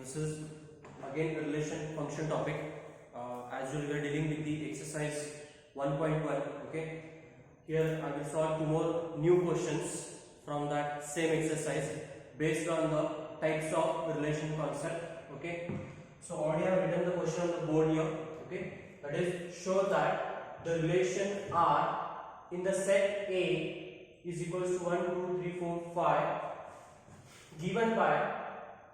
this is again a relation function topic. As usual, we are dealing with the exercise 1.1. Okay, here I will solve two more new questions from that same exercise based on the types of relation concept. Okay, so already I have written the question on the board here. Okay, that is, show that the relation R in the set A is equals to 1, 2, 3, 4, 5 given by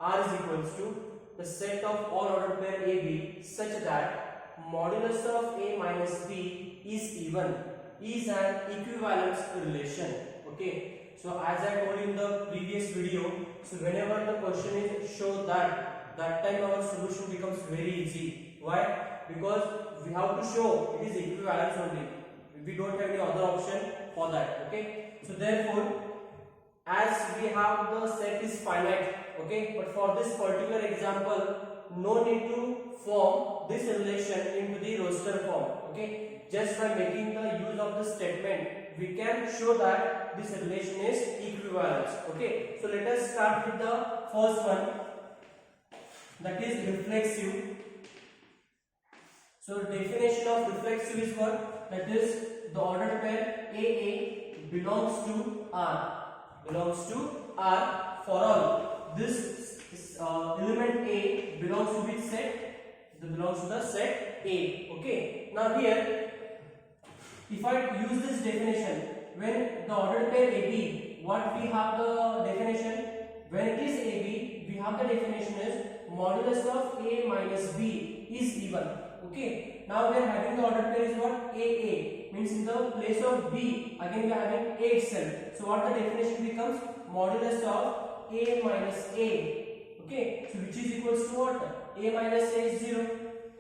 R is equals to the set of all ordered pair AB such that modulus of A minus B is even, is an equivalence relation. Okay, so as I told in the previous video, so whenever the question is show that time our solution becomes very easy. Why? Because we have to show it is equivalence only. We don't have any other option for that. Okay, so therefore, as we have the set is finite, okay, but for this particular example, no need to form this relation into the roster form. Okay, just by making the use of the statement, we can show that this relation is equivalence. Okay, so let us start with the first one, that is reflexive. So definition of reflexive is what? That is, the ordered pair AA belongs to R. Belongs to R for all. This element A belongs to which set? It belongs to the set A. Okay. Now here, if I use this definition, when the ordered pair AB, what we have the definition? When it is AB, we have the definition is modulus of A minus B is even. Okay. Now we are having the ordered pair is what? AA, means in the place of B, again we are having A itself. So what the definition becomes? Modulus of A minus A. Okay. So which is equals to what? A minus A is 0.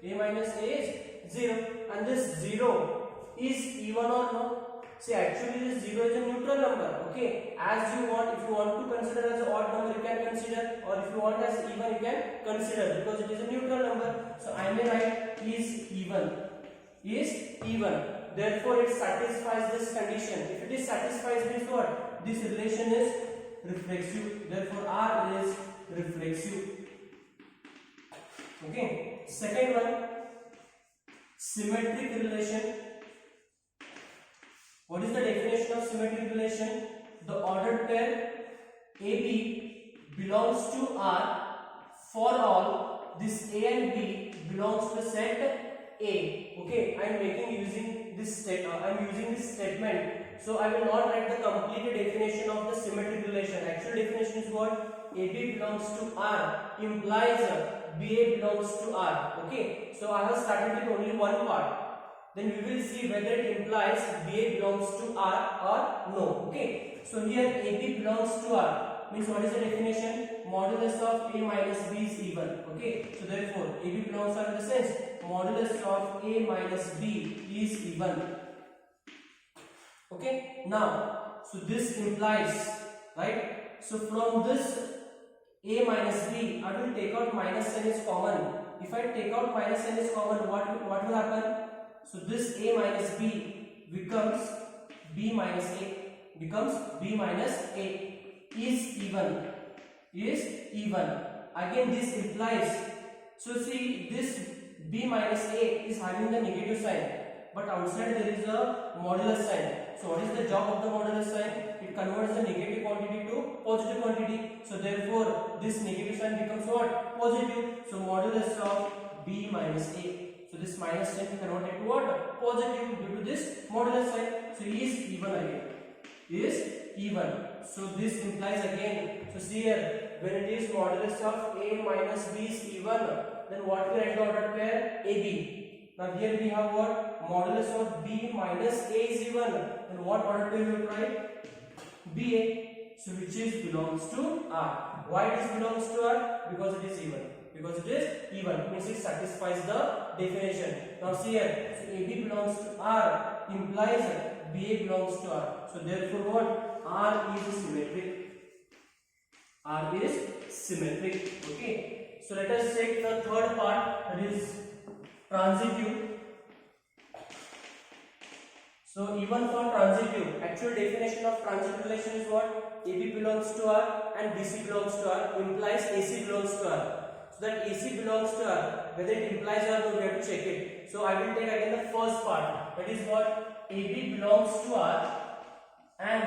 A minus A is 0. And this 0 is even or no? See, actually this 0 is a neutral number. Okay. As you want, if you want to consider as an odd number, you can consider, or if you want as even, you can consider, because it is a neutral number. So I may write is even. Is even. Therefore it satisfies this condition. If it is satisfies, means what? This relation is reflexive. Therefore R is reflexive. Okay. Second one, symmetric relation. What is the definition of symmetric relation? The ordered pair AB belongs to R for all this A and B belongs to the set A. Okay, I am using this statement. So I will not write the complete definition of the symmetric relation. Actual definition is what? AB belongs to R implies BA belongs to R. Okay, so I have started with only one part. Then we will see whether it implies BA belongs to R or no. Okay, so here AB belongs to R means what is the definition? Modulus of A minus B is even. Okay, so therefore AB belongs to R in the sense modulus of A minus B is even. Okay, now so this implies, right? So from this A minus B, I will take out minus n is common. If I take out minus n is common, what will happen? So this A minus B becomes B minus A, becomes B minus A is even. Again this implies, so see this B minus A is having the negative sign, but outside there is a modulus sign. So what is the job of the modulus sign? It converts the negative quantity to positive quantity. So therefore this negative sign becomes what? Positive. So modulus of B minus A. So this minus sign is converted to what? Positive due to this modulus sign. So is even again. Is even. So this implies again. So see here, when it is modulus of A minus B is even, then what will write the ordered pair? AB. Now here we have what? Modulus of B minus A is even. Then what ordered pair we will write? BA. So which is belongs to R. Why it belongs to R? Because it is even. Because it is even, means it satisfies the definition. Now see here, so AB belongs to R implies BA belongs to R. So therefore what? R is symmetric. R is symmetric. Okay. So let us take the third part, that is transitive. So even for transitive, actual definition of transitive relation is what? AB belongs to R and BC belongs to R implies AC belongs to R. So that AC belongs to R, whether it implies or no, we have to check it. So I will take again the first part, that is what AB belongs to R and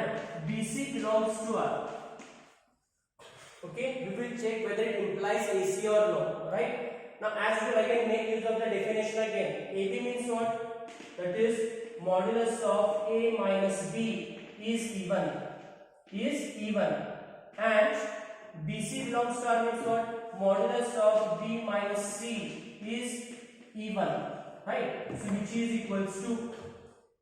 BC belongs to R. Okay, we will check whether it implies AC or no, right? Now as usual I can make use of the definition again. AB means what? That is modulus of A minus B is even, and BC belongs to R means what? Modulus of B minus C is even, right? So which is equals to,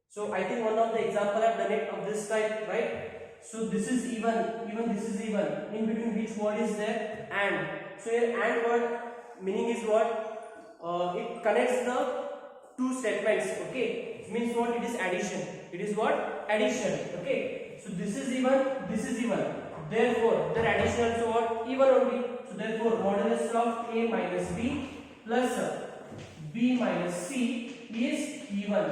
so I think one of the example I have done it of this type, right? So this is even this is even, in between which word is there? And. So here and word meaning is what? It connects the two statements, okay? It means what? It is addition. It is what? Addition, okay? So this is even, therefore their addition also what? Even only. So therefore modulus of A minus B plus B minus C is even.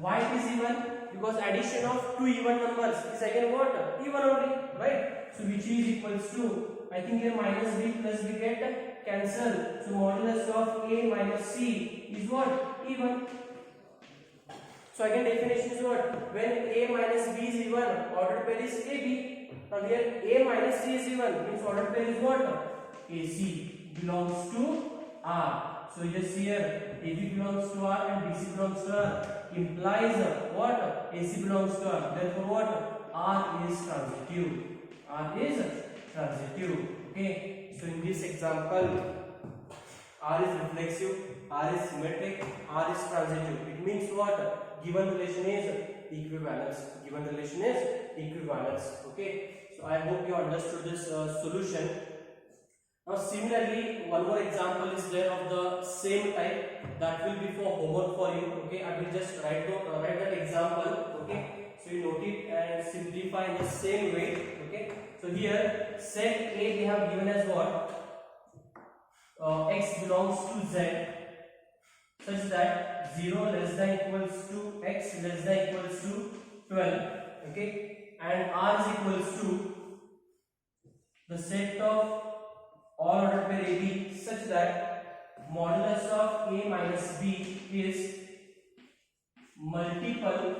Why it is even? Because addition of two even numbers is again what? Even only, right? So which is equals to, I think here minus B plus B get cancelled. So modulus of A minus C is what? Even. So again definition is what? When A minus B is even, ordered pair is AB. Now here A minus C is even, means ordered pair is what? AC belongs to R. So just here AB belongs to R and BC belongs to R implies what? AC belongs to R. Therefore what? R is transitive. R is transitive. Okay. So in this example, R is reflexive, R is symmetric, R is transitive. It means what? Given relation is equivalence. Given relation is equivalence. Okay. So I hope you understood this solution. Now similarly, one more example is there of the same type, that will be for homework for you. Okay, I will just write that example. Okay, so you note it and simplify in the same way. Okay, so here set A they have given as what? X belongs to Z, such that 0 less than equals to X less than equals to 12. Okay, and R is equals to the set of all ordered pair AB such that modulus of A minus B is multiple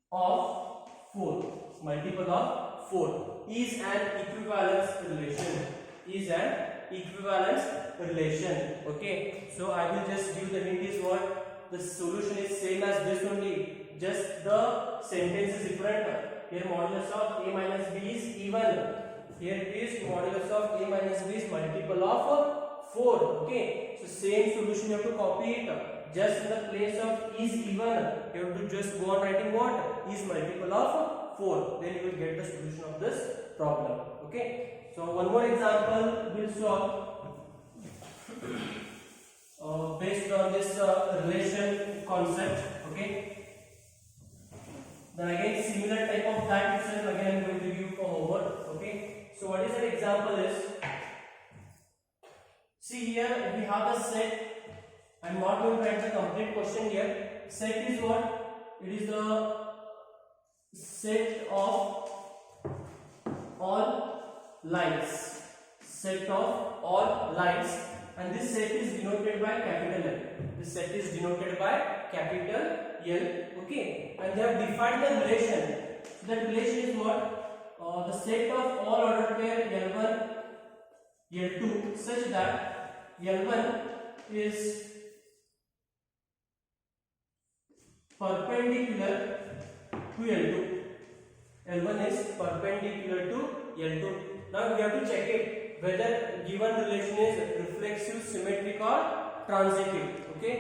of 4. Multiple of 4 is an equivalence relation. Is an equivalence relation. Okay. So I will just give the hint is what? The solution is same as this only. Just the sentence is different. Here modulus of A minus B is even. Here it is modulus of A minus B is multiple of 4. Okay. So same solution you have to copy it. Just in the place of is even, you have to just go on writing what? Is multiple of 4. Then you will get the solution of this problem. Okay. So one more example we'll solve based on this relation concept. Okay. Then again similar type of that itself again I am going to give for homework. Okay. So what is the example is, see here we have the set. I am not going to write the complete question here. Set is what? It is the set of all lines. Set of all lines, and this set is denoted by capital L. This set is denoted by capital L. Okay, and they have defined the relation. So that relation is what? The set of all ordered pair L1, L2 such that L1 is perpendicular to L2. L1 is perpendicular to L2. Now we have to check it whether given relation is reflexive, symmetric or transitive. Okay,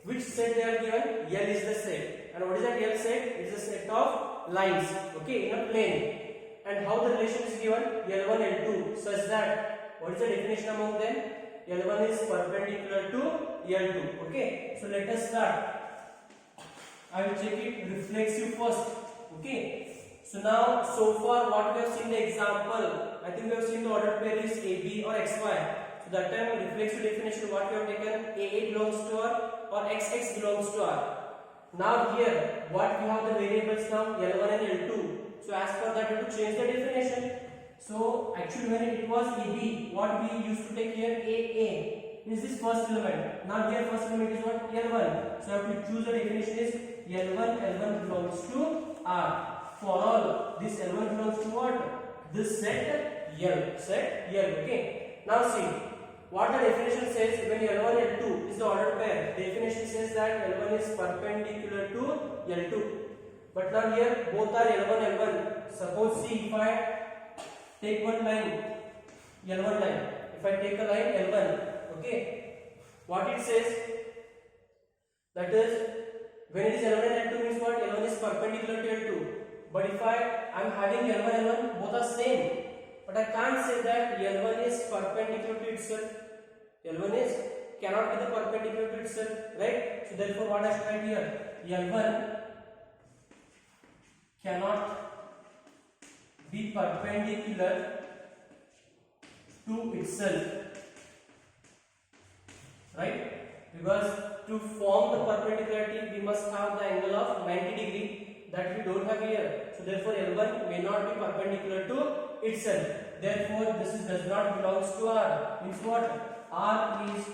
which set they are given? L is the set, and what is that L set? It is a set of lines. Okay, in a plane. And how the relation is given? L1, L2 such that, what is the definition among them? L1 is perpendicular to L2. Okay, so let us start. I will check it reflexive first. Okay, so now so far what we have seen the example, I think we have seen the ordered pair is AB or XY. So that time reflexive definition what we have taken, AA belongs to R or XX belongs to R. Now here what we have the variables now L1 and L2. So as per that we have to change the definition. So actually when it was AB, what we used to take here AA is this first element. Now here first element is what? L1. So I have to choose the definition is L1 belongs to R. For all, this L1 belongs to what? This set L, okay. Now see, what the definition says when L1, L2 is the ordered pair. The definition says that L1 is perpendicular to L2. But now here both are L1, L1. Suppose see if I take one line, L1 line. If I take a line L1, okay, what it says, that is when it is L1 and L2 means what? L1 is perpendicular to L2. But if I am having L1 and L1, both are same. But I can't say that L1 is perpendicular to itself. L1 is cannot be the perpendicular to itself, right? So therefore, what I should write here? L1 cannot be perpendicular to itself, right? Because to form the perpendicularity, we must have the angle of 90 degree that we don't have here. So therefore, L1 may not be perpendicular to itself. Therefore, this does not belongs to R. Means what? R is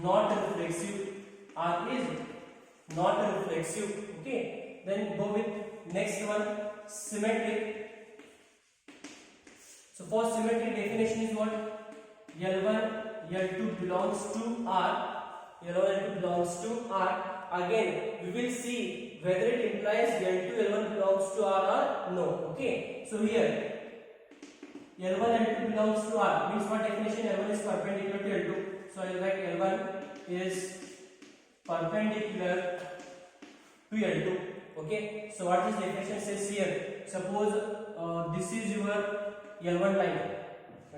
not reflexive. R is not reflexive. Okay. Then go with next one, symmetric. So for symmetric definition is what? L1, L2 belongs to R. L1, L2 belongs to R. Again, we will see whether it implies L2, L1 belongs to R or no. Okay. So here, L1, L2 belongs to R. Means what definition? L1 is perpendicular to L2. So I will write L1 is perpendicular to L2. Okay. So what this definition says here? Suppose this is your L1 line.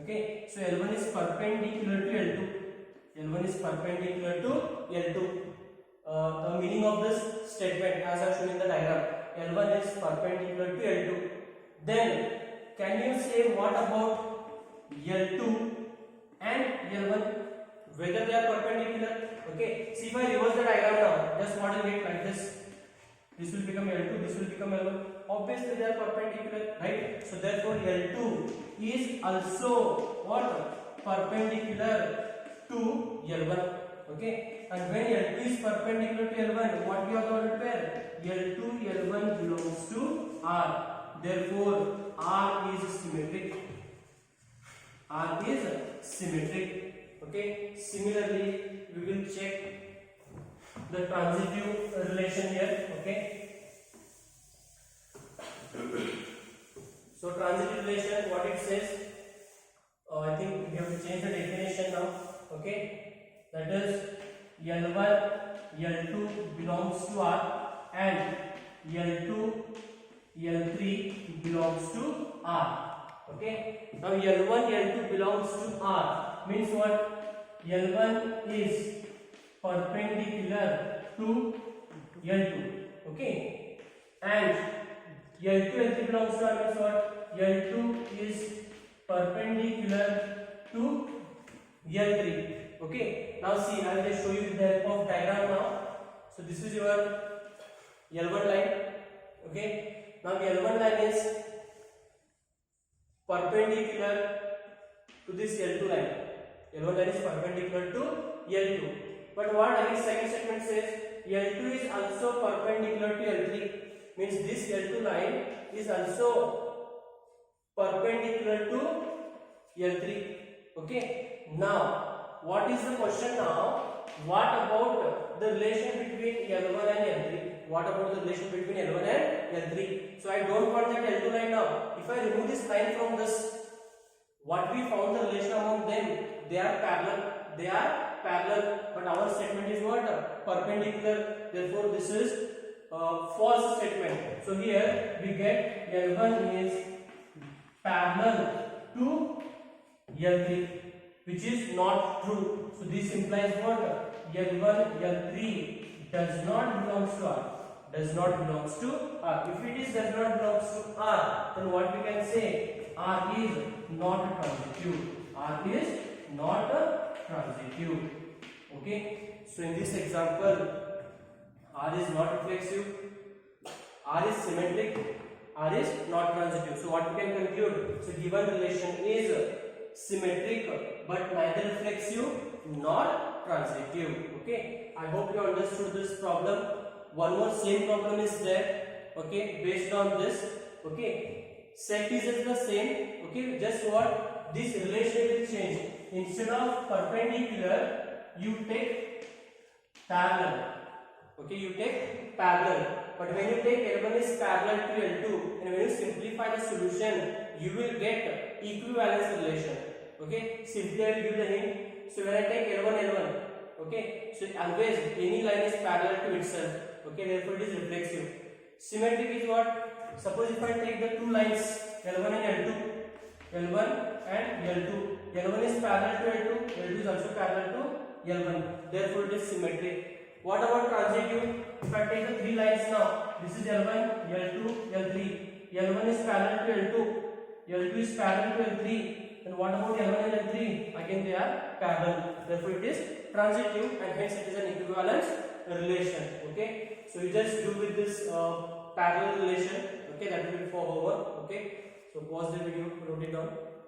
Okay. So L1 is perpendicular to L2. L1 is perpendicular to L2. The meaning of this statement as I have shown in the diagram, L1 is perpendicular to L2. Then can you say what about L2 and L1, whether they are perpendicular? Okay, see if I reverse the diagram now, just model it like this. This will become L2, this will become L1. Obviously they are perpendicular, right? So therefore L2 is also what? Perpendicular to L1. Okay. And when L2 is perpendicular to L1, what we have the ordered pair? L2, L1 belongs to R. Therefore, R is symmetric. R is symmetric. Okay. Similarly, we will check the transitive relation here. Okay. So transitive relation, what it says? I think we have to change the definition now. Okay. That is L1, L2 belongs to R and L2, L3 belongs to R. Okay. Now L1, L2 belongs to R means what? L1 is perpendicular to L2. Okay. And L2, L3 belongs to R means what? L2 is perpendicular to L3. Okay, now see, I will just show you with the help of diagram now. So this is your L1 line. Okay, now the L1 line is perpendicular to this L2 line. L1 line is perpendicular to L2. But what again second statement says? L2 is also perpendicular to L3. Means this L2 line is also perpendicular to L3. Okay, now what is the question now? What about the relation between L1 and L3? What about the relation between L1 and L3? So I don't want that L2 line now. If I remove this line from this, what we found the relation among them? They are parallel. They are parallel. But our statement is what? Perpendicular. Therefore, this is false statement. So here we get L1 is parallel to L3. Which is not true. So this implies what? L1, L3 does not belongs to R. Does not belongs to R. If it is does not belongs to R, then what we can say? R is not a transitive. R is not a transitive. Okay. So in this example, R is not reflexive. R is symmetric. R is not transitive. So what we can conclude? So given relation is symmetric but neither reflexive nor transitive. Okay, I hope you understood this problem. One more same problem is there. Okay, based on this. Okay, set is the same. Okay, just what this relation will change. Instead of perpendicular, you take parallel. Okay, you take parallel. But when you take L1 is parallel to L2, and when you simplify the solution, you will get equivalence relation. Okay, simply I will give the hint. So when I take L1, okay, so always any line is parallel to itself. Okay, therefore it is reflexive. Symmetric is what? Suppose if I take the two lines L1 and L2, L1 and L2, L1 is parallel to L2, L2 is also parallel to L1. Therefore it is symmetric. What about transitive? If I take the three lines now, this is L1, L2, L3. L1 is parallel to L2, L2 is parallel to L3. Then what about L1 and L3? Again they are parallel. Therefore it is transitive and hence it is an equivalence relation. Okay. So you just do with this parallel relation. Okay, that will be for homework. Okay. So pause the video, note it down.